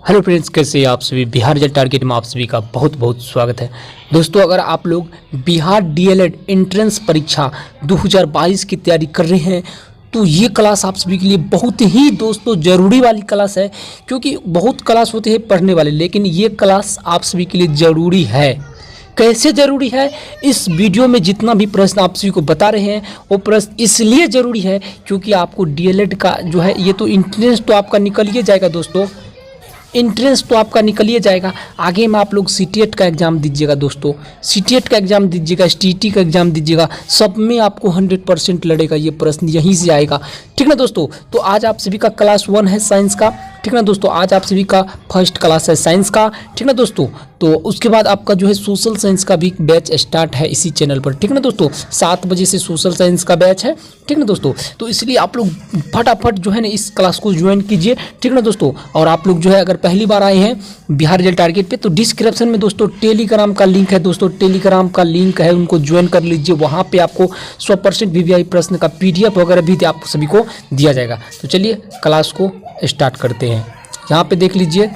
Hello friends, कैसे हैं आप सभी। बिहार रिजल्ट टारगेट में आप सभी का बहुत बहुत स्वागत है। दोस्तों, अगर आप लोग बिहार डीएलएड एंट्रेंस परीक्षा 2022 की तैयारी कर रहे हैं तो ये क्लास आप सभी के लिए बहुत ही दोस्तों ज़रूरी वाली क्लास है। क्योंकि बहुत क्लास होते हैं पढ़ने वाले, लेकिन ये क्लास आप सभी के लिए ज़रूरी है। कैसे ज़रूरी है? इस वीडियो में जितना भी प्रश्न आप सभी को बता रहे हैं वो प्रश्न इसलिए ज़रूरी है क्योंकि आपको डीएलएड का जो है ये तो एंट्रेंस तो आपका निकल ही जाएगा दोस्तों। एंट्रेंस तो आपका निकल ही जाएगा। आगे में आप लोग सीटीएट का एग्ज़ाम दीजिएगा दोस्तों, सीटीएट का एग्ज़ाम दीजिएगा, एसटीईटी का एग्ज़ाम दीजिएगा, सब में आपको 100% लड़ेगा ये प्रश्न, यहीं से आएगा। ठीक ना दोस्तों। तो आज आप सभी का क्लास 1 है साइंस का। ठीक ना दोस्तों, आज आप सभी का फर्स्ट क्लास है साइंस का। ठीक ना दोस्तों। तो उसके बाद आपका जो है सोशल साइंस का भी बैच स्टार्ट है इसी चैनल पर। ठीक ना दोस्तों, 7 बजे से सोशल साइंस का बैच है। ठीक ना दोस्तों। तो इसलिए आप लोग फटाफट जो है ना इस क्लास को ज्वाइन कीजिए। ठीक ना दोस्तों। और आप लोग जो है अगर पहली बार आए हैं बिहार रिजल्ट टारगेट पे तो डिस्क्रिप्शन में दोस्तों टेलीग्राम का लिंक है दोस्तों, टेलीग्राम का लिंक है, उनको ज्वाइन कर लीजिए। वहाँ पे आपको 100% वीवीआई प्रश्न का PDF वगैरह भी आप सभी को दिया जाएगा। तो चलिए क्लास को स्टार्ट करते हैं। यहाँ पे देख लीजिए,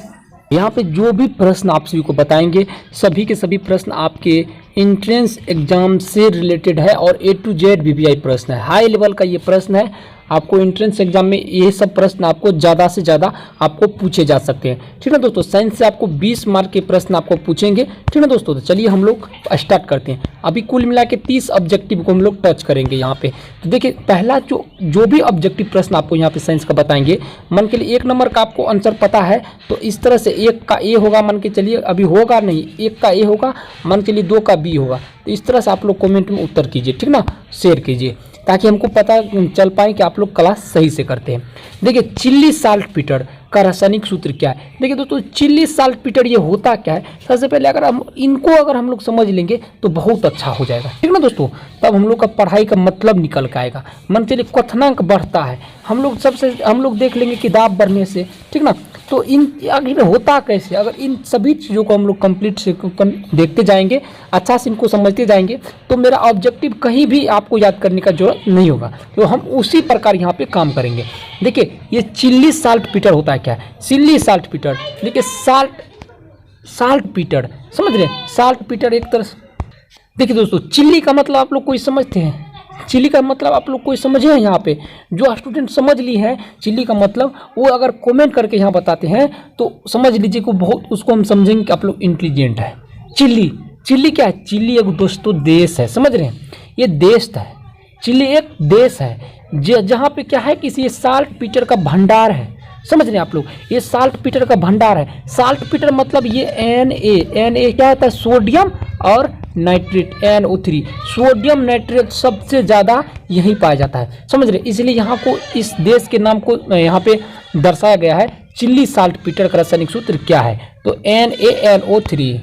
यहाँ पे जो भी प्रश्न आप सभी को बताएंगे सभी के सभी प्रश्न आपके एंट्रेंस एग्जाम से रिलेटेड है और A to Z वीवीआई प्रश्न है। हाई लेवल का ये प्रश्न है। आपको एंट्रेंस एग्जाम में ये सब प्रश्न आपको ज़्यादा से ज़्यादा आपको पूछे जा सकते हैं। ठीक है दोस्तों। साइंस से आपको 20 मार्क के प्रश्न आपको पूछेंगे। ठीक है दोस्तों। तो चलिए हम लोग स्टार्ट करते हैं। अभी कुल मिला के 30 ऑब्जेक्टिव को हम लोग टच करेंगे यहाँ पे। तो देखिए, पहला जो भी ऑब्जेक्टिव प्रश्न आपको यहाँ पे साइंस का बताएंगे, मन के लिए 1 नंबर का आपको आंसर पता है तो इस तरह से 1 का A होगा, मन के चलिए अभी होगा नहीं, 1 का A होगा, मन के लिए 2 का B होगा। तो इस तरह से आप लोग कमेंट में उत्तर कीजिए। ठीक ना, शेयर कीजिए ताकि हमको पता चल पाए कि आप लोग क्लास सही से करते हैं। देखिए, चिल्ली साल्ट पीटर का रासायनिक सूत्र क्या है। देखिए दोस्तों, चिल्ली साल्ट पीटर ये होता क्या है, सबसे पहले अगर हम लोग समझ लेंगे तो बहुत अच्छा हो जाएगा। ठीक ना दोस्तों। तब हम लोग का पढ़ाई का मतलब निकल के आएगा। मन चलिए क्वथनांक बढ़ता है, हम लोग देख लेंगे कि दाब बढ़ने से। ठीक ना। तो इन आखिर होता कैसे, अगर इन सभी चीज़ों को हम लोग कंप्लीट से देखते जाएंगे, अच्छा से इनको समझते जाएंगे तो मेरा ऑब्जेक्टिव कहीं भी आपको याद करने का जरूरत नहीं होगा। तो हम उसी प्रकार यहाँ पे काम करेंगे। देखिए, ये चिल्ली साल्ट पीटर होता है क्या है, चिल्ली साल्ट पीटर। देखिए, साल्ट पीटर समझ रहे हैं, साल्ट पीटर एक तरह से। देखिए दोस्तों, चिल्ली का मतलब आप लोग कोई समझते हैं, चिल्ली का मतलब आप लोग कोई समझे हैं? यहाँ पे जो स्टूडेंट समझ ली है चिल्ली का मतलब, वो अगर कमेंट करके यहाँ बताते हैं तो समझ लीजिए कि बहुत उसको हम समझेंगे कि आप लोग इंटेलिजेंट है। चिल्ली क्या है? चिल्ली एक दोस्तों देश है, समझ रहे हैं, ये देश है। चिल्ली एक देश है जहाँ पे क्या है कि ये साल्ट पीटर का भंडार है। समझ रहे हैं आप लोग, ये साल्ट पीटर का भंडार है। साल्ट पीटर मतलब ये Na क्या होता है, सोडियम और नाइट्रेट, NO3, सोडियम नाइट्रेट सबसे ज़्यादा यहीं पाया जाता है। समझ रहे, इसलिए यहाँ को इस देश के नाम को यहाँ पे दर्शाया गया है। चिल्ली साल्ट पीटर का रासायनिक सूत्र क्या है, तो NaNO3।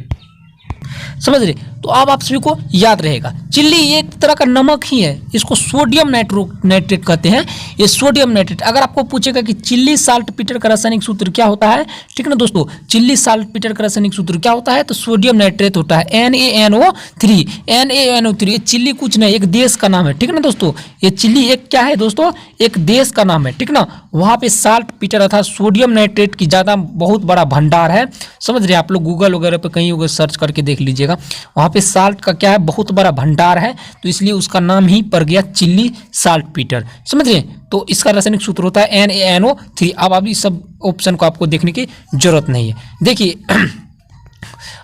समझ रहे। तो अब आप सभी को याद रहेगा, चिल्ली एक तरह का नमक ही है, इसको सोडियम नाइट्रेट कहते हैं। ये सोडियम नाइट्रेट अगर आपको पूछेगा कि चिल्ली साल्ट पीटर का रासायनिक सूत्र क्या होता है, ठीक ना दोस्तों, चिल्ली साल्ट पीटर का रासायनिक सूत्र क्या होता है, तो सोडियम नाइट्रेट होता है, NaNO3। NaNO3 ये चिल्ली कुछ नहीं, एक देश का नाम है। ठीक ना दोस्तों, ये चिल्ली एक क्या है दोस्तों, एक देश का नाम है। ठीक ना। वहाँ पे साल्ट पीटर अर्थात सोडियम नाइट्रेट की ज़्यादा बहुत बड़ा भंडार है। समझ रहे, आप लोग गूगल वगैरह पे कहीं वगैरह सर्च करके देख लीजिएगा, वहाँ पे साल्ट का क्या है, बहुत बड़ा भंडार है, तो इसलिए उसका नाम ही पड़ गया चिल्ली साल्ट पीटर। समझ रहे। तो इसका रासायनिक सूत्र होता है NaNO3। अब अभी सब ऑप्शन को आपको देखने की जरूरत नहीं है। देखिए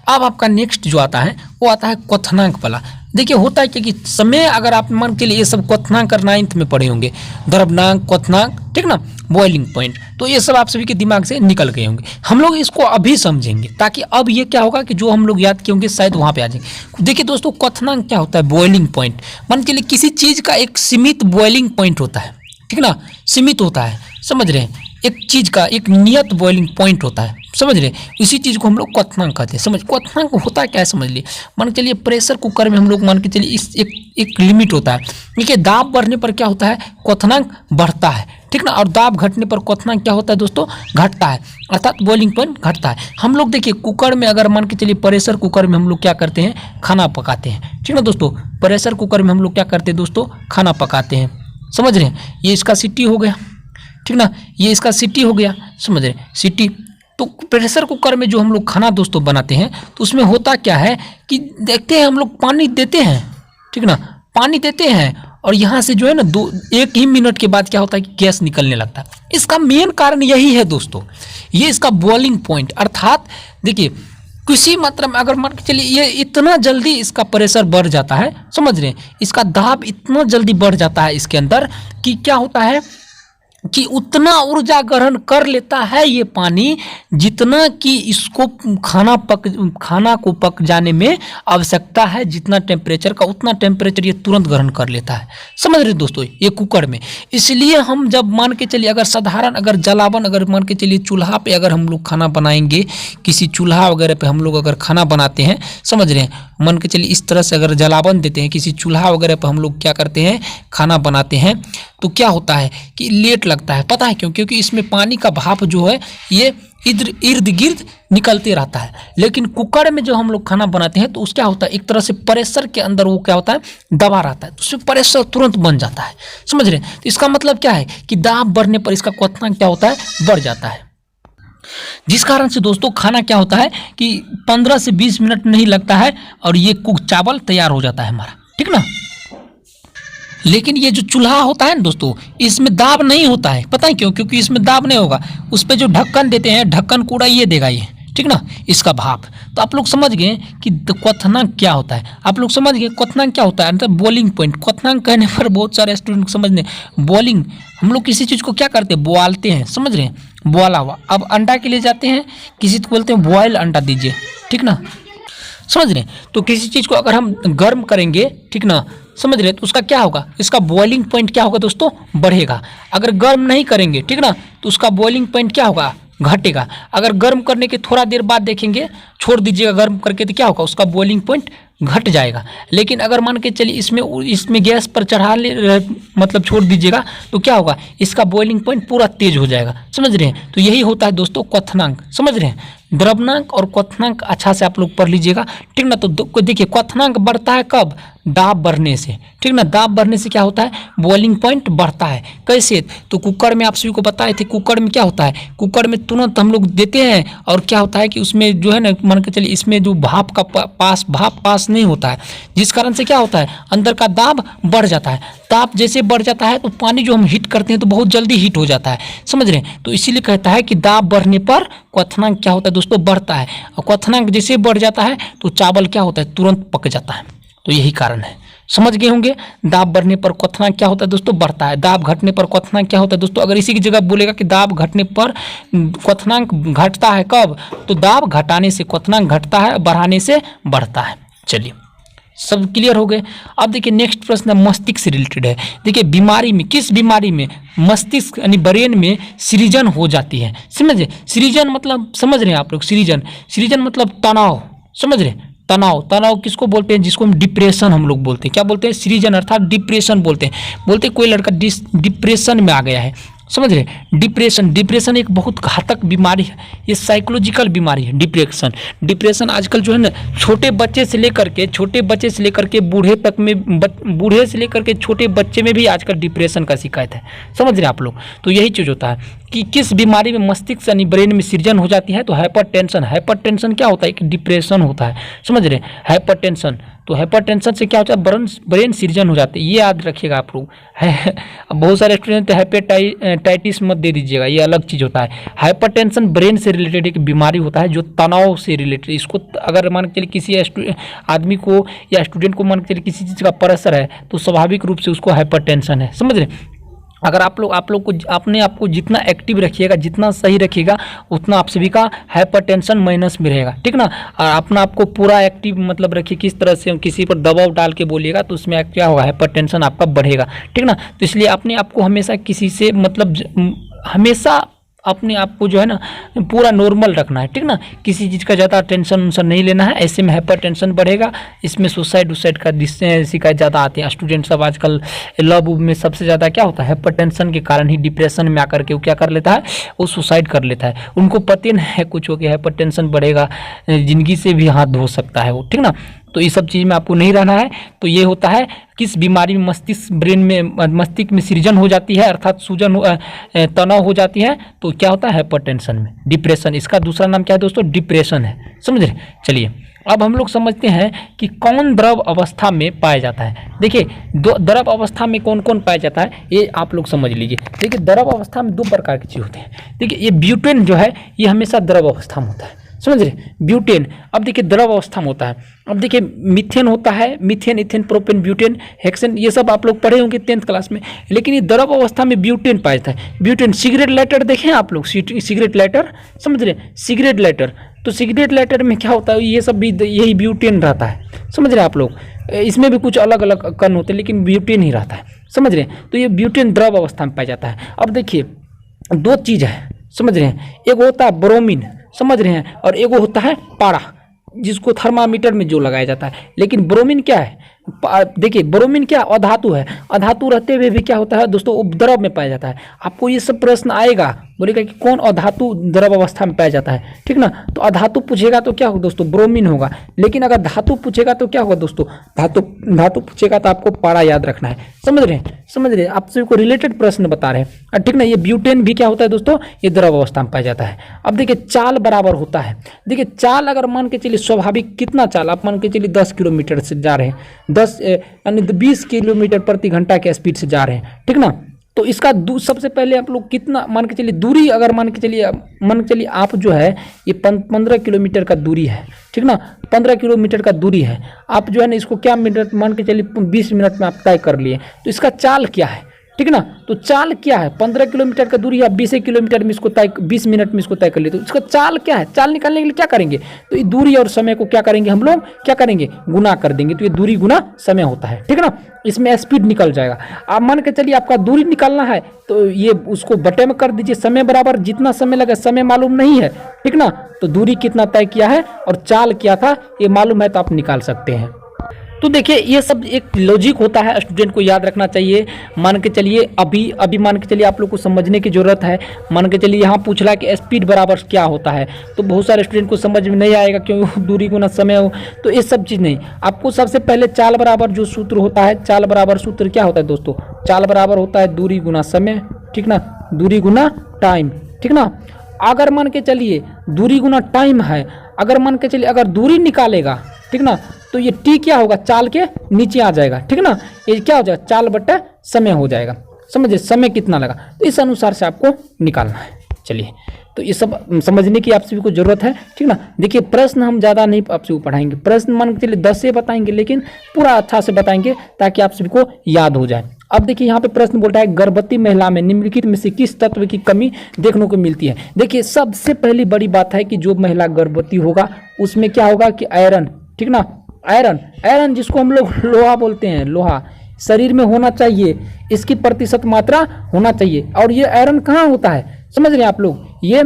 अब आपका नेक्स्ट जो आता है वो आता है क्वथनांक वाला। देखिए होता है कि समय अगर आप मन के लिए ये सब क्वथनांक और 9th में पढ़े होंगे, द्रव्यनांक, क्वथनांक, ठीक ना, बॉइलिंग पॉइंट, तो ये सब आप सभी के दिमाग से निकल गए होंगे। हम लोग इसको अभी समझेंगे ताकि अब ये क्या होगा कि जो हम लोग याद किए होंगे शायद वहाँ पे आ जाएंगे। देखिए दोस्तों, क्वथनांक क्या होता है, बॉइलिंग पॉइंट। मन के लिए किसी चीज़ का एक सीमित बॉइलिंग पॉइंट होता है, ठीक ना, सीमित होता है। समझ रहे हैं, एक चीज़ का एक नियत बॉइलिंग पॉइंट होता है। समझ रहे, इसी चीज़ को हम लोग क्वथनांक कहते हैं। समझ, क्वथनांक होता है क्या है समझ लिए। मान के चलिए प्रेशर कुकर में हम लोग मान के चलिए इस एक लिमिट होता है। देखिए, दाब बढ़ने पर क्या होता है, क्वथनांक बढ़ता है। ठीक ना, और दाब घटने पर क्वथनांक क्या होता है दोस्तों, घटता है, अर्थात बॉइलिंग पॉइंट घटता है। हम लोग देखिए कुकर में अगर मान के चलिए प्रेशर कुकर में हम लोग क्या करते हैं, खाना पकाते हैं। ठीक ना दोस्तों, प्रेशर कुकर में हम लोग क्या करते हैं दोस्तों, खाना पकाते हैं। समझ रहे हैं, ये इसका सीटी हो गया, ठीक ना, ये इसका सीटी हो गया। समझ रहे, सीटी तो प्रेशर कुकर में जो हम लोग खाना दोस्तों बनाते हैं तो उसमें होता क्या है कि देखते हैं हम लोग पानी देते हैं, ठीक ना, पानी देते हैं और यहाँ से जो है ना 1 ही मिनट के बाद क्या होता है कि गैस निकलने लगता है। इसका मेन कारण यही है दोस्तों, ये इसका बॉइलिंग पॉइंट, अर्थात देखिए किसी मात्रा में अगर मान के चलिए ये इतना जल्दी इसका प्रेशर बढ़ जाता है, समझ रहे हैं, इसका दाब इतना जल्दी बढ़ जाता है इसके अंदर कि क्या होता है कि उतना ऊर्जा ग्रहण कर लेता है ये पानी जितना कि इसको खाना को पक जाने में आवश्यकता है, जितना टेम्परेचर का उतना टेम्परेचर ये तुरंत ग्रहण कर लेता है। समझ रहे दोस्तों ये कुकर में। इसलिए हम जब मान के चलिए अगर साधारण अगर जलावन अगर मान के चलिए चूल्हा पे अगर हम लोग खाना बनाएंगे, किसी चूल्हा वगैरह पे हम लोग अगर खाना बनाते हैं, समझ रहे हैं, मान के चलिए इस तरह से अगर जलावन देते हैं किसी चूल्हा वगैरह पे हम लोग क्या करते हैं खाना बनाते हैं तो क्या होता है कि लेट लगता है। पता है क्यों? क्योंकि इसमें पानी का भाप जो है ये इर्द गिर्द निकलते रहता है। लेकिन कुकर में जो हम लोग खाना बनाते हैं तो उसका होता है एक तरह से प्रेशर के अंदर वो क्या होता है दबा रहता है, तो उसमें प्रेशर तुरंत बन जाता है। समझ रहे हैं? तो इसका मतलब क्या है कि दाब बढ़ने पर इसका क्वथनांक क्या होता है बढ़ जाता है, जिस कारण से दोस्तों खाना क्या होता है कि 15 से 20 मिनट नहीं लगता है और ये कुक चावल तैयार हो जाता है हमारा, ठीक ना। लेकिन ये जो चूल्हा होता है ना दोस्तों, इसमें दाब नहीं होता है। पता है क्यों? क्योंकि इसमें दाब नहीं होगा, उस पर जो ढक्कन देते हैं ढक्कन कूड़ा ये देगा ये, ठीक ना, इसका भाप। तो आप लोग समझ गए कि क्वथनांक क्या होता है। आप लोग समझ गए क्वथनांक क्या होता है, मतलब बॉइलिंग पॉइंट। क्वथनांक कहने पर बहुत सारे स्टूडेंट समझने, बॉइलिंग हम लोग किसी चीज़ को क्या करते हैं बोलते हैं, समझ रहे हैं, बोला हुआ। अब अंडा के लिए जाते हैं, किसी को बोलते हैं बॉयल अंडा दीजिए, ठीक ना, समझ रहे हैं। तो किसी चीज़ को अगर हम गर्म करेंगे, ठीक ना, समझ रहे हैं, तो उसका क्या होगा, इसका बॉइलिंग पॉइंट क्या होगा दोस्तों बढ़ेगा। अगर गर्म नहीं करेंगे, ठीक ना, तो उसका बॉइलिंग पॉइंट क्या होगा घटेगा। अगर गर्म करने के थोड़ा देर बाद देखेंगे, छोड़ दीजिएगा गर्म करके, तो क्या होगा उसका बॉइलिंग पॉइंट घट जाएगा। लेकिन अगर मान के चलिए इसमें गैस पर चढ़ा मतलब छोड़ दीजिएगा तो क्या होगा इसका बॉइलिंग पॉइंट पूरा तेज हो जाएगा। समझ रहे हैं? तो यही होता है दोस्तों क्वथनांक। समझ रहे हैं? द्रव्यनांक और क्वथनांक अच्छा से आप लोग पढ़ लीजिएगा, ठीक ना। तो देखिए क्वथनांक बढ़ता है कब, दाब बढ़ने से, ठीक ना। दाब बढ़ने से क्या होता है बॉइलिंग पॉइंट बढ़ता है। कैसे? तो कुकर में आप सभी को बताए थे, कुकर में क्या होता है, कुकर में तुरंत हम लोग देते हैं और क्या होता है कि उसमें जो है ना मान के चलिए इसमें जो भाप पास नहीं होता है, जिस कारण से क्या होता है अंदर का दाब बढ़ जाता है। दाब जैसे बढ़ जाता है तो पानी जो हम हीट करते हैं तो बहुत जल्दी हीट हो जाता है। समझ रहे हैं? तो इसीलिए कहता है कि दाब बढ़ने पर क्वथनांक क्या होता है दोस्तों बढ़ता है, और क्वथनांक जैसे बढ़ जाता है तो चावल क्या होता है तुरंत पक जाता है। तो यही कारण है। समझ गए होंगे? दाब बढ़ने पर क्वथनांक क्या होता है दोस्तों बढ़ता है, दाब घटने पर क्वथनांक क्या होता है दोस्तों। अगर इसी की जगह बोलेगा कि दाब घटने पर क्वथनांक घटता है कब, तो दाब घटाने से क्वथनांक घटता है, बढ़ाने से बढ़ता है। चलिए सब क्लियर हो गए। अब देखिए नेक्स्ट प्रश्न मस्तिष्क से रिलेटेड है। देखिए बीमारी में, किस बीमारी में मस्तिष्क यानी ब्रेन में सृजन हो जाती है। समझे? सृजन मतलब समझ रहे हैं आप लोग, सृजन मतलब तनाव। समझ रहे हैं? तनाव किसको बोलते हैं, जिसको हम डिप्रेशन हम लोग बोलते हैं। क्या बोलते हैं? सृजन अर्थात डिप्रेशन बोलते हैं। बोलते कोई लड़का डिप्रेशन में आ गया है। समझ रहे? डिप्रेशन एक बहुत घातक बीमारी है, ये साइकोलॉजिकल बीमारी है। डिप्रेशन आजकल जो है ना छोटे बच्चे से लेकर के बूढ़े तक में, बूढ़े से लेकर के छोटे बच्चे में भी आजकल डिप्रेशन का शिकायत है। समझ रहे आप लोग? तो यही चीज़ होता है कि किस बीमारी में मस्तिष्क यानी ब्रेन में सृजन हो जाती है, तो हाइपरटेंशन क्या होता है कि डिप्रेशन होता है। समझ रहे? हाइपरटेंशन, तो हाइपरटेंशन से क्या होता है ब्रेन सृजन हो जाते हैं। ये याद रखिएगा आप लोग। बहुत सारे स्टूडेंट हेपेटाइटिस मत दे दीजिएगा, ये अलग चीज़ होता है। हाइपरटेंशन ब्रेन से रिलेटेड एक बीमारी होता है जो तनाव से रिलेटेड। इसको अगर मान के चलिए किसी आदमी को या स्टूडेंट को मान के चलिए किसी चीज़ का प्रेशर है तो स्वाभाविक रूप से उसको हाइपरटेंशन है। समझ रहे? अगर आप लोग को अपने आप को जितना एक्टिव रखिएगा, जितना सही रखिएगा, उतना आप सभी का हाइपरटेंशन माइनस में रहेगा, ठीक ना। और अपना आपको पूरा एक्टिव मतलब रखिए, किस तरह से किसी पर दबाव डाल के बोलिएगा तो उसमें क्या होगा हाइपरटेंशन आपका बढ़ेगा, ठीक ना। तो इसलिए अपने आप को हमेशा किसी से मतलब हमेशा अपने आप को जो है ना पूरा नॉर्मल रखना है, ठीक ना। किसी चीज़ का ज़्यादा टेंशन नहीं लेना है, ऐसे में हाइपर टेंशन बढ़ेगा। इसमें सुसाइड का शिकायत ज़्यादा आती है। स्टूडेंट सब आजकल लव में सबसे ज़्यादा क्या होता है हाइपर टेंशन के कारण ही डिप्रेशन में आकर के वो क्या कर लेता है, वो सुसाइड कर लेता है। उनको पता नहीं है कुछ हो कि हाइपर टेंशन बढ़ेगा, ज़िंदगी से भी हाथ धो सकता है वो, ठीक ना। तो ये सब चीज़ में आपको नहीं रहना है। तो ये होता है किस बीमारी में मस्तिष्क में सृजन हो जाती है, अर्थात सूजन तनाव हो जाती है, तो क्या होता है हाइपरटेंशन में, डिप्रेशन। इसका दूसरा नाम क्या है दोस्तों, डिप्रेशन है, समझ रहे। चलिए अब हम लोग समझते हैं कि कौन द्रव अवस्था में पाया जाता है। देखिए द्रव अवस्था में कौन कौन पाया जाता है ये आप लोग समझ लीजिए। देखिए द्रव अवस्था में 2 प्रकार की चीज़ होते हैं। देखिए ये ब्यूटेन जो है ये हमेशा द्रव अवस्था में होता है, समझ रहे, ब्यूटेन। अब देखिए द्रव अवस्था में होता है। अब देखिए मीथेन होता है, methane, ethane, propane, butane, hexane, ये सब आप लोग पढ़े होंगे 10th क्लास में। लेकिन ये द्रव अवस्था में ब्यूटेन पाया जाता है। ब्यूटेन, सिगरेट लाइटर देखें आप लोग, सिगरेट लाइटर, समझ रहे, सिगरेट लाइटर। तो सिगरेट लाइटर में क्या होता है, ये सब भी यही ब्यूटेन रहता है, समझ रहे आप लोग। इसमें भी कुछ अलग अलग कण होते हैं लेकिन ब्यूटेन ही रहता है, समझ रहे। तो ये ब्यूटेन द्रव अवस्था में पाया जाता है। अब देखिए 2 चीज़ है, समझ रहे हैं, एक होता है ब्रोमीन, समझ रहे हैं, और एक होता है पारा, जिसको थर्मामीटर में जो लगाया जाता है। लेकिन ब्रोमीन क्या है, देखिए ब्रोमीन क्या अधातु है, अधातु रहते हुए भी क्या होता है दोस्तों, उपद्रव में पाया जाता है। आपको ये सब प्रश्न आएगा, बोलेगा कि कौन अधातु द्रव अवस्था में पाया जाता है, ठीक ना। तो अधातु पूछेगा तो क्या होगा दोस्तों, ब्रोमीन होगा। लेकिन अगर धातु पूछेगा तो क्या होगा दोस्तों, धातु पूछेगा तो आपको पारा याद रखना है, समझ रहे हैं, समझ रहे हैं। आप सभी को रिलेटेड प्रश्न बता रहे हैं, ठीक ना। ये ब्यूटेन भी क्या होता है दोस्तों, ये द्रव अवस्था में पाया जाता है। अब देखिए चाल बराबर होता है। देखिए चाल अगर मान के चलिए स्वाभाविक कितना चाल, आप मान के चलिए 10 किलोमीटर से जा रहे हैं, 10 यानी 20 किलोमीटर प्रति घंटा के स्पीड से जा रहे हैं, ठीक ना। तो इसका सबसे पहले आप लोग कितना मान के चलिए दूरी, अगर मान के चलिए आप जो है ये 15 किलोमीटर का दूरी है, ठीक ना, 15 किलोमीटर का दूरी है। आप जो है ना इसको क्या मिनट मान के चलिए 20 मिनट में आप तय कर लिए। तो इसका चाल क्या है, ठीक ना। तो चाल क्या है, 15 किलोमीटर का दूरी है, 20 किलोमीटर में इसको तय, 20 मिनट में इसको तय कर लिए। तो इसका चाल क्या है, चाल निकालने के लिए क्या करेंगे, तो ये दूरी और समय को क्या करेंगे हम लोग, क्या करेंगे, गुना कर देंगे। तो ये दूरी गुना समय होता है, ठीक ना। इसमें स्पीड निकल जाएगा। आप मान के चलिए आपका दूरी निकालना है तो ये उसको बटे में कर दीजिए, समय बराबर जितना समय लगे, समय मालूम नहीं है, ठीक ना। तो दूरी कितना तय किया है और चाल क्या था ये मालूम है तो आप निकाल सकते हैं। तो देखिए ये सब एक लॉजिक होता है, स्टूडेंट को याद रखना चाहिए। मान के चलिए अभी मान के चलिए आप लोग को समझने की ज़रूरत है। मान के चलिए यहाँ पूछ रहा है कि स्पीड बराबर क्या होता है, तो बहुत सारे स्टूडेंट को समझ में नहीं आएगा क्योंकि दूरी गुना समय हो। तो ये सब चीज़ नहीं, आपको सबसे पहले चाल बराबर जो सूत्र होता है, चाल बराबर सूत्र क्या होता है दोस्तों, चाल बराबर होता है दूरी गुना समय, ठीक ना, दूरी गुना टाइम, ठीक ना। अगर मान के चलिए दूरी गुना टाइम है, अगर मान के चलिए अगर दूरी निकालेगा, ठीक ना, तो ये टी क्या होगा, चाल के नीचे आ जाएगा, ठीक ना। ये क्या हो जाएगा, चाल बट्टा समय हो जाएगा, समझिए समय कितना लगा, तो इस अनुसार से आपको निकालना है। चलिए तो ये सब समझने की आप सभी को जरूरत है, ठीक ना। देखिए प्रश्न हम ज़्यादा नहीं आप सभी को पढ़ाएंगे, प्रश्न मान के चलिए 10 से बताएंगे लेकिन पूरा अच्छा से बताएंगे ताकि आप सभी को याद हो जाए। अब देखिए यहाँ पे प्रश्न बोलता है गर्भवती महिला में निम्नलिखित में से किस तत्व की कमी देखने को मिलती है। देखिए सबसे पहली बड़ी बात है कि जो महिला गर्भवती होगा उसमें क्या होगा कि आयरन, ठीक ना, आयरन जिसको हम लोग लोहा बोलते हैं, लोहा शरीर में होना चाहिए, इसकी प्रतिशत मात्रा होना चाहिए। और ये आयरन कहाँ होता है समझ रहे हैं आप लोग, ये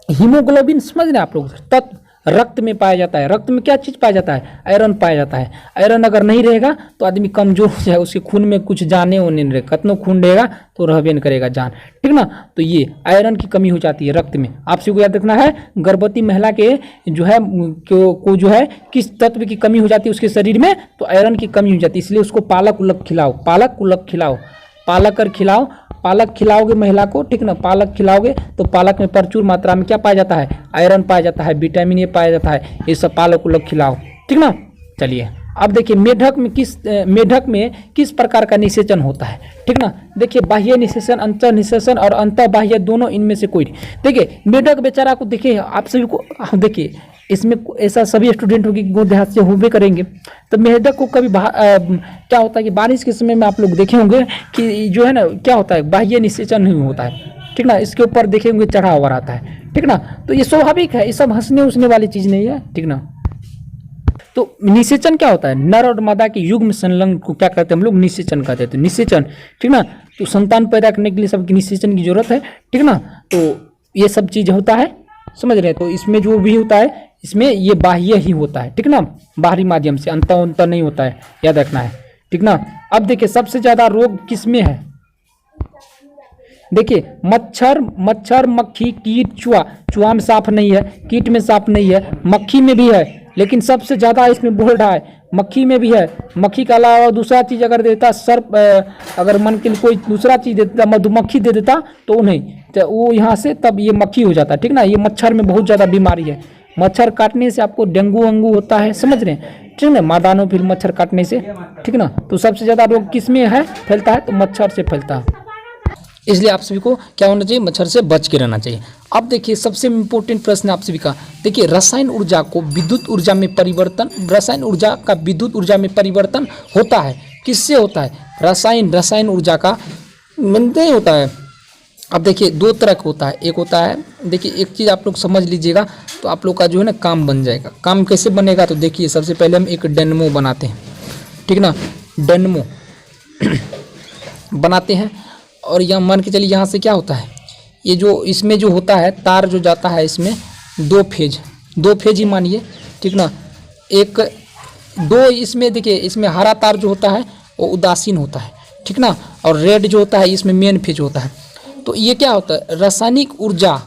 हीमोग्लोबिन समझ रहे हैं आप लोग, तत्व रक्त में पाया जाता है। रक्त में क्या चीज़ पाया जाता है, आयरन पाया जाता है। आयरन अगर नहीं रहेगा तो आदमी कमजोर हो जाए, उसके खून में कुछ जाने होने नहीं रहेगा, कतनो खून रहेगा तो रहबे नहीं करेगा जान, ठीक ना। तो ये आयरन की कमी हो जाती है रक्त में। आप सभी को याद रखना है गर्भवती महिला के जो है को जो है किस तत्व की कमी हो जाती है उसके शरीर में, तो आयरन की कमी हो जाती है। इसलिए उसको पालक उलक खिलाओ, पालक उलक खिलाओ, पालक कर खिलाओ, पालक खिलाओगे महिला को, ठीक ना, पालक खिलाओगे तो पालक में प्रचुर मात्रा में क्या पाया जाता है, आयरन पाया जाता है, विटामिन ए पाया जाता है। ये सब पालक उलक खिलाओ, ठीक ना। चलिए अब देखिए मेढक में किस प्रकार का निषेचन होता है, ठीक ना। देखिए बाह्य निषेचन, अंतर निषेचन और अंतर बाह्य दोनों इनमें से कोई। देखिए मेढक बेचारा को देखिए आप सभी को देखिए इसमें ऐसा सभी स्टूडेंट होगी गोद हाथ से होबे करेंगे। तो मेढक को कभी क्या होता है कि बारिश के समय में आप लोग देखे होंगे कि जो है ना क्या होता है बाह्य निषेचन नहीं होता है, ठीक ना, इसके ऊपर देखेंगे चढ़ा हुआ रहता है, ठीक ना। तो ये स्वाभाविक है, ये सब हंसने उसने वाली चीज़ नहीं है, ठीक ना। तो निषेचन क्या होता है, नर और मादा के युग्म संलग्न को क्या कहते हैं हम लोग, निषेचन कहते हैं। तो निषेचन, ठीक ना, तो संतान पैदा करने के लिए सबकी निषेचन की जरूरत है, ठीक ना। तो ये सब चीज़ होता है, समझ रहे हैं। तो इसमें जो भी होता है इसमें ये बाह्य ही होता है, ठीक ना, बाहरी माध्यम से, अंतर नहीं होता है, याद रखना है, ठीक ना। अब देखिए सबसे ज्यादा रोग किसमें है, देखिए मच्छर, मक्खी, कीट, चूहा में साफ नहीं है, कीट में साफ नहीं है, मक्खी में भी है, लेकिन सबसे ज़्यादा इसमें बोल रहा है मक्खी में भी है। मक्खी के अलावा दूसरा चीज़ अगर देता सर्प, अगर मन के लिए कोई दूसरा चीज़ दे देता, मधुमक्खी दे देता तो नहीं, तो वो यहाँ से तब ये मक्खी हो जाता, ठीक ना। ये मच्छर में बहुत ज़्यादा बीमारी है, मच्छर काटने से आपको डेंगू वेंगू होता है, समझ रहे हैं, ठीक ना। मादानो फिर मच्छर काटने से, ठीक ना। तो सबसे ज़्यादा रोग किस में है फैलता है, तो मच्छर से फैलता है। इसलिए आप सभी को क्या होना चाहिए, मच्छर से बच के रहना चाहिए। अब देखिए सबसे इम्पोर्टेंट प्रश्न आप सभी का, देखिए रसायन ऊर्जा को विद्युत ऊर्जा में परिवर्तन, रसायन ऊर्जा का विद्युत ऊर्जा में परिवर्तन होता है, किससे होता है? रसायन ऊर्जा का नहीं होता है। अब देखिए दो तरह का होता है, एक होता है, देखिए एक चीज़ आप लोग समझ लीजिएगा तो आप लोग का जो है ना काम बन जाएगा। काम कैसे बनेगा, तो देखिए सबसे पहले हम एक डेनमो बनाते हैं, ठीक ना। डेनमो बनाते हैं और यहाँ मान के चलिए यहाँ से क्या होता है, ये जो इसमें जो होता है तार जो जाता है इसमें दो फेज ही मानिए, ठीक ना। एक दो इसमें देखिए, इसमें हरा तार जो होता है वो उदासीन होता है, ठीक ना, और रेड जो होता है इसमें मेन फेज होता है। तो ये क्या होता है, रासायनिक ऊर्जा,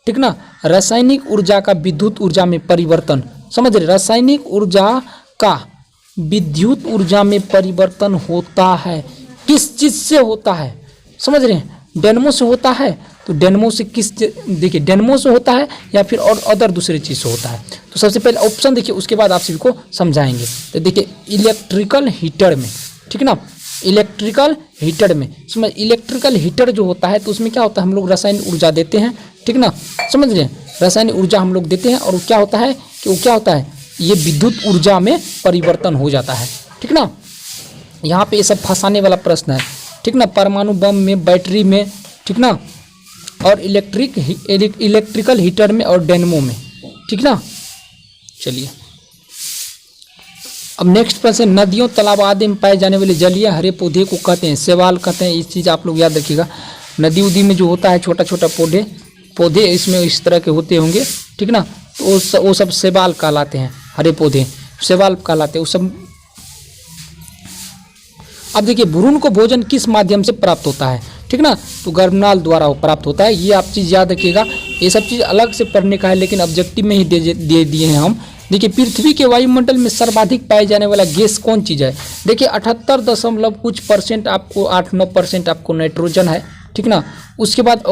ठीक ना, रासायनिक ऊर्जा का विद्युत ऊर्जा में परिवर्तन, समझ रहे, रासायनिक ऊर्जा का विद्युत ऊर्जा में परिवर्तन होता है। किस चीज़ से होता है, समझ रहे हैं, डेनमो से होता है। तो डेनमो से किस, देखिए डेनमो से होता है या फिर और अदर दूसरे चीज़ से होता है। तो सबसे पहले ऑप्शन देखिए, उसके बाद आप सभी को समझाएंगे। तो देखिए इलेक्ट्रिकल हीटर में, ठीक ना, इलेक्ट्रिकल हीटर में, समझ, इलेक्ट्रिकल हीटर जो होता है तो उसमें क्या होता है, हम लोग रासायनिक ऊर्जा देते हैं, ठीक ना, समझ रहे हैं, रासायनिक ऊर्जा हम लोग देते हैं और क्या होता है कि वो क्या होता है, ये विद्युत ऊर्जा में परिवर्तन हो जाता है, ठीक ना। यहाँ पे ये सब फंसाने वाला प्रश्न है, ठीक ना, परमाणु बम में, बैटरी में, ठीक ना, और इलेक्ट्रिकल हीटर में और डेनमो में, ठीक ना। चलिए अब नेक्स्ट प्रश्न, नदियों तालाब आदि में पाए जाने वाले जलीय हरे पौधे को कहते हैं, शैवाल कहते हैं। इस चीज़ आप लोग याद रखिएगा, नदी उदी में जो होता है छोटा छोटा पौधे इसमें इस तरह के होते होंगे, ठीक ना, तो वो सब शैवाल कहलाते हैं, हरे पौधे शैवाल कहलाते हैं वो सब। अब देखिए भ्रूण को भोजन किस माध्यम से प्राप्त होता है, ठीक ना, तो गर्भनाल द्वारा प्राप्त होता है। ये आप चीज़ याद रखिएगा, ये सब चीज़ अलग से पढ़ने का है लेकिन ऑब्जेक्टिव में ही दे दिए हैं हम। देखिए पृथ्वी के वायुमंडल में सर्वाधिक पाए जाने वाला गैस कौन चीज़ है, देखिए 78 कुछ परसेंट आपको 8-9% आपको नाइट्रोजन है, ठीक ना। उसके बाद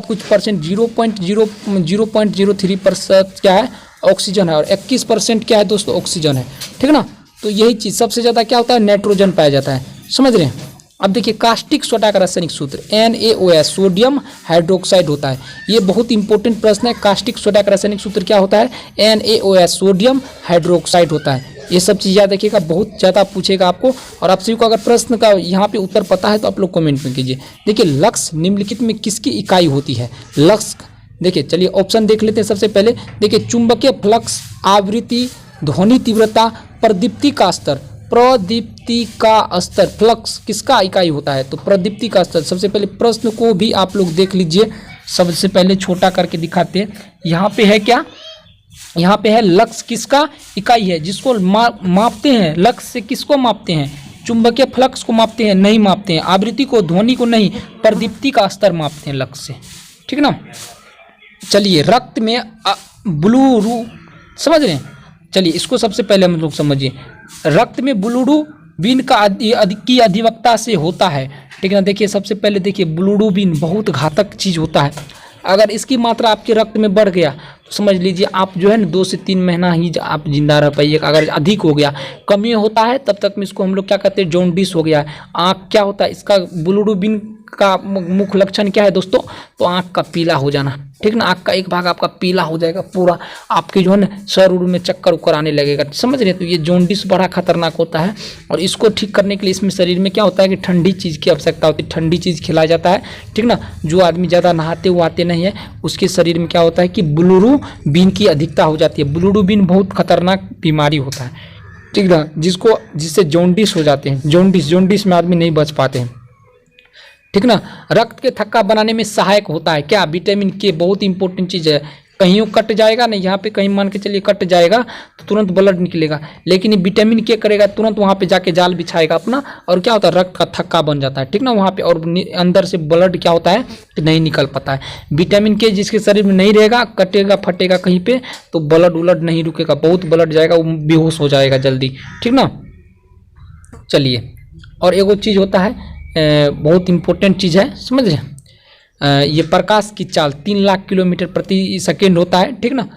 कुछ परसेंट 0.03% क्या है, ऑक्सीजन है, और 21% क्या है दोस्तों, ऑक्सीजन है, ठीक ना। तो यही चीज़ सबसे ज़्यादा क्या होता है, नाइट्रोजन पाया जाता है, समझ रहे हैं। अब देखिए कास्टिक सोडा का रासायनिक सूत्र NaOH, सोडियम हाइड्रोक्साइड होता है। ये बहुत इंपॉर्टेंट प्रश्न है, कास्टिक सोडा का रासायनिक सूत्र क्या होता है, NaOH, सोडियम हाइड्रोक्साइड होता है। ये सब चीज़ याद रखिएगा, बहुत ज़्यादा पूछेगा आपको। और आप सभी को अगर प्रश्न का यहाँ पे उत्तर पता है तो आप लोग कमेंट में कीजिए। देखिए लक्स निम्नलिखित में किसकी इकाई होती है, लक्स, देखिए चलिए ऑप्शन देख लेते हैं। सबसे पहले देखिए चुंबकीय फ्लक्स, आवृत्ति, ध्वनि तीव्रता, प्रदीप्ति का स्तर, प्रदीप्ति का स्तर, फ्लक्स किसका इकाई होता है, तो प्रदीप्ति का स्तर। सबसे पहले प्रश्न को भी आप लोग देख लीजिए, सबसे पहले छोटा करके दिखाते हैं। यहाँ पे है क्या, यहाँ पे है लक्स किसका इकाई है, जिसको मापते हैं, लक्स से किसको मापते हैं, चुंबकीय फ्लक्स को मापते हैं, नहीं मापते हैं, आवृत्ति को, ध्वनि को नहीं, प्रदीप्ति का स्तर मापते हैं लक्स से, ठीक ना। चलिए रक्त में ब्लू, समझ रहे हैं, चलिए इसको सबसे पहले हम लोग समझिए। रक्त में ब्लूबिन की अधिकता से होता है, ठीक ना। देखिए सबसे पहले देखिए ब्लूबिन बहुत घातक चीज़ होता है। अगर इसकी मात्रा आपके रक्त में बढ़ गया तो समझ लीजिए आप जो है ना 2 से 3 महीना ही आप जिंदा रह पाइएगा। अगर अधिक हो गया, कमी होता है तब तक में इसको हम लोग क्या कहते हैं, जॉन्डिस हो गया। आँख क्या होता है, इसका ब्लूबिन का मुख्य लक्षण क्या है दोस्तों, तो आँख का पीला हो जाना, ठीक ना। आँख का एक भाग आपका पीला हो जाएगा, पूरा आपके जो है ना सर उर में चक्कर उक्कर आने लगेगा, समझ रहे हैं। तो ये जॉन्डिस बड़ा खतरनाक होता है और इसको ठीक करने के लिए इसमें शरीर में क्या होता है कि ठंडी चीज़ की आवश्यकता होती है, ठंडी चीज़ खिलाया जाता है, ठीक ना। जो आदमी ज़्यादा नहाते हुआते नहीं है उसके शरीर में क्या होता है कि ब्लूबिन की अधिकता हो जाती है। ब्लूबिन बहुत खतरनाक बीमारी होता है, ठीक ना, जिससे जॉन्डिस हो जाते हैं। जॉन्डिस में आदमी नहीं बच पाते हैं, ठीक ना। रक्त के थक्का बनाने में सहायक होता है क्या, विटामिन के, बहुत इंपॉर्टेंट चीज़ है। कहीं कट जाएगा ना, यहाँ पे कहीं मान के चलिए कट जाएगा तो तुरंत ब्लड निकलेगा, लेकिन ये विटामिन के करेगा तुरंत वहाँ पे जाके जाल बिछाएगा अपना, और क्या होता है रक्त का थक्का बन जाता है, ठीक ना वहाँ पे, और अंदर से ब्लड क्या होता है कि नहीं निकल पाता है। विटामिन के जिसके शरीर में नहीं रहेगा, कटेगा फटेगा कहीं पे तो ब्लड उलड नहीं रुकेगा, बहुत ब्लड जाएगा, वो बेहोश हो जाएगा जल्दी, ठीक ना। चलिए, और एगो चीज़ होता है बहुत इंपॉर्टेंट चीज़ है, समझ रहे हैं, ये प्रकाश की चाल 3 लाख किलोमीटर प्रति सेकेंड होता है, ठीक ना,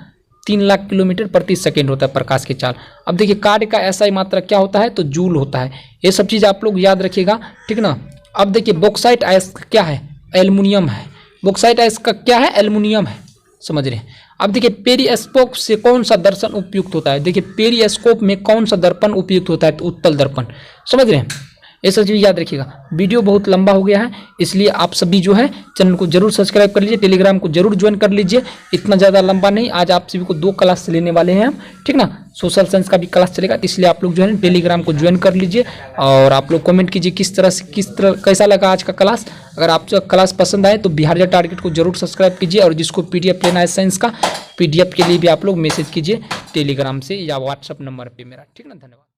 3 लाख किलोमीटर प्रति सेकेंड होता है प्रकाश की चाल। अब देखिए कार्य का ऐसा ही मात्रा क्या होता है तो जूल होता है, ये सब चीज़ आप लोग याद रखिएगा, ठीक ना। अब देखिए बॉक्साइट अयस्क क्या है, एल्युमिनियम है, बॉक्साइट अयस्क का क्या है, एल्युमिनियम है, समझ रहे हैं। अब देखिए पेरिस्कोप से कौन सा दर्पण उपयुक्त होता है, देखिए पेरिस्कोप में कौन सा दर्पण उपयुक्त होता है तो उत्तल दर्पण, समझ रहे हैं। ये सब चीज़ याद रखिएगा। वीडियो बहुत लंबा हो गया है, इसलिए आप सभी जो है चैनल को जरूर सब्सक्राइब कर लीजिए, टेलीग्राम को जरूर ज्वाइन कर लीजिए, इतना ज़्यादा लंबा नहीं, आज आप सभी को 2 क्लास लेने वाले हैं हम, ठीक ना, सोशल साइंस का भी क्लास चलेगा, इसलिए आप लोग जो है टेलीग्राम को ज्वाइन कर लीजिए। और आप लोग कमेंट कीजिए किस तरह कैसा लगा आज का क्लास। अगर आपको क्लास पसंद आए तो बिहार जॉब टारगेट को जरूर सब्सक्राइब कीजिए, और जिसको PDF लेना है साइंस का, PDF के लिए भी आप लोग मैसेज कीजिए टेलीग्राम से या व्हाट्सअप नंबर पर मेरा, ठीक ना। धन्यवाद।